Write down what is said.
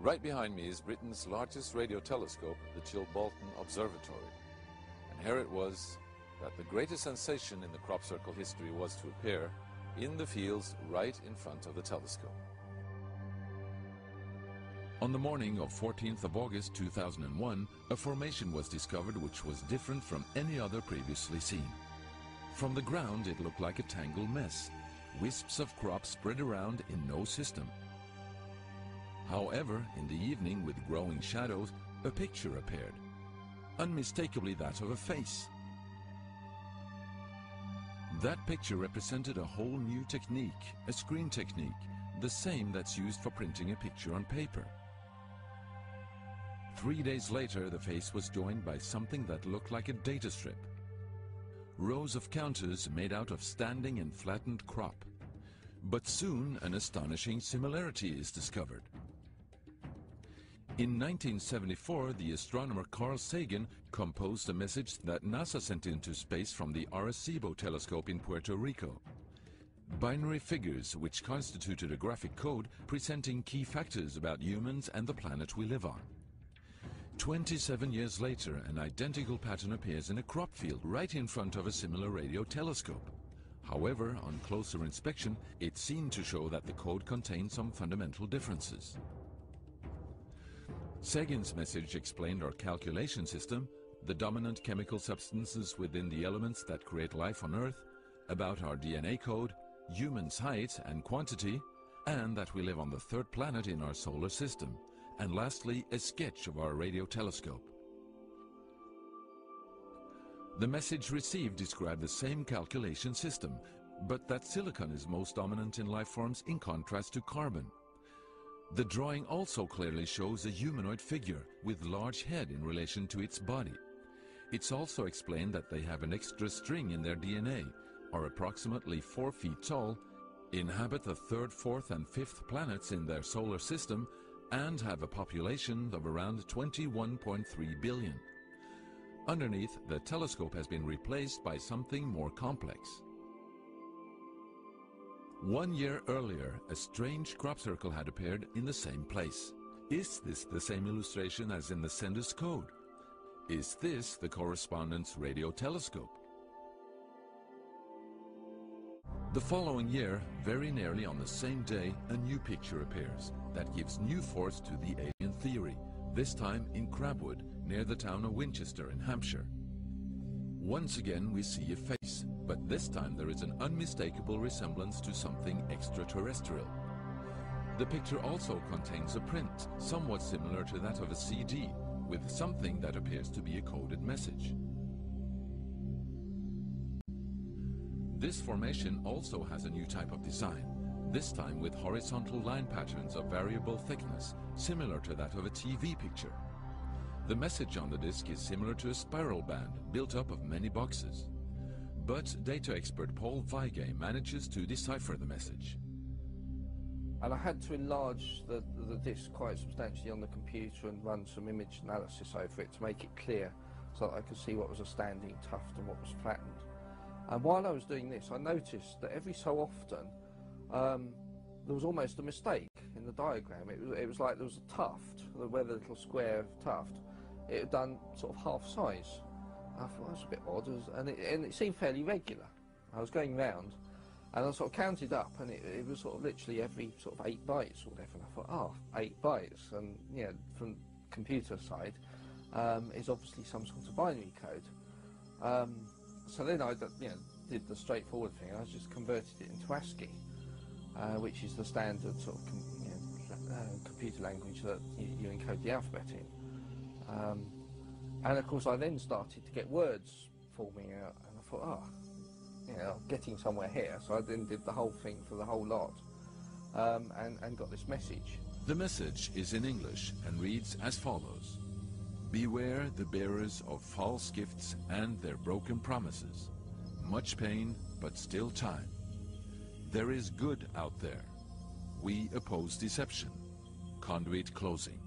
Right behind me is Britain's largest radio telescope, the Chilbolton Observatory. And here it was that the greatest sensation in the crop circle history was to appear in the fields right in front of the telescope. On the morning of 14th of August 2001, a formation was discovered which was different from any other previously seen. From the ground it looked like a tangled mess, wisps of crop spread around in no system. However, in the evening with growing shadows, a picture appeared, unmistakably that of a face. That picture represented a whole new technique, a screen technique, the same that's used for printing a picture on paper. 3 days later, the face was joined by something that looked like a data strip. Rows of counters made out of standing and flattened crop. But soon an astonishing similarity is discovered. In 1974, the astronomer Carl Sagan composed a message that NASA sent into space from the Arecibo telescope in Puerto Rico. Binary figures which constituted a graphic code presenting key factors about humans and the planet we live on. 27 years later, an identical pattern appears in a crop field right in front of a similar radio telescope. However, on closer inspection, it seemed to show that the code contained some fundamental differences. Sagan's message explained our calculation system, the dominant chemical substances within the elements that create life on Earth, about our DNA code, humans' height and quantity, and that we live on the third planet in our solar system, and lastly, a sketch of our radio telescope. The message received described the same calculation system, but that silicon is most dominant in life forms in contrast to carbon. The drawing also clearly shows a humanoid figure with large head in relation to its body. It's also explained that they have an extra string in their DNA, are approximately 4 feet tall, inhabit the third, fourth and fifth planets in their solar system, and have a population of around 21.3 billion. Underneath, the telescope has been replaced by something more complex. 1 year earlier, a strange crop circle had appeared in the same place. Is this the same illustration as in the sender's code? Is this the correspondent's radio telescope? The following year, very nearly on the same day, a new picture appears that gives new force to the alien theory, this time in Crabwood, near the town of Winchester in Hampshire. Once again we see a face, but this time there is an unmistakable resemblance to something extraterrestrial. The picture also contains a print, somewhat similar to that of a CD, with something that appears to be a coded message. This formation also has a new type of design, this time with horizontal line patterns of variable thickness, similar to that of a TV picture. The message on the disc is similar to a spiral band built up of many boxes. But data expert Paul Weige manages to decipher the message. And I had to enlarge the disc quite substantially on the computer and run some image analysis over it to make it clear so that I could see what was a standing tuft and what was flattened. And while I was doing this, I noticed that every so often there was almost a mistake in the diagram. It was like there was a tuft, where the little square tuft, it had done sort of half size. I thought that's a bit odd, and it seemed fairly regular. I was going round, and I sort of counted up, and it was sort of literally every sort of 8 bytes or whatever. And I thought, oh, 8 bytes, and yeah, from computer side, is obviously some sort of binary code. So then I did the straightforward thing. I just converted it into ASCII, which is the standard sort of computer language that you encode the alphabet in. And of course I then started to get words forming out, and I thought, I'm getting somewhere here. So I then did the whole thing for the whole lot, and got this message. The message is in English and reads as follows: Beware the bearers of false gifts and their broken promises. Much pain, but still time. There is good out there. We oppose deception. Conduit closing.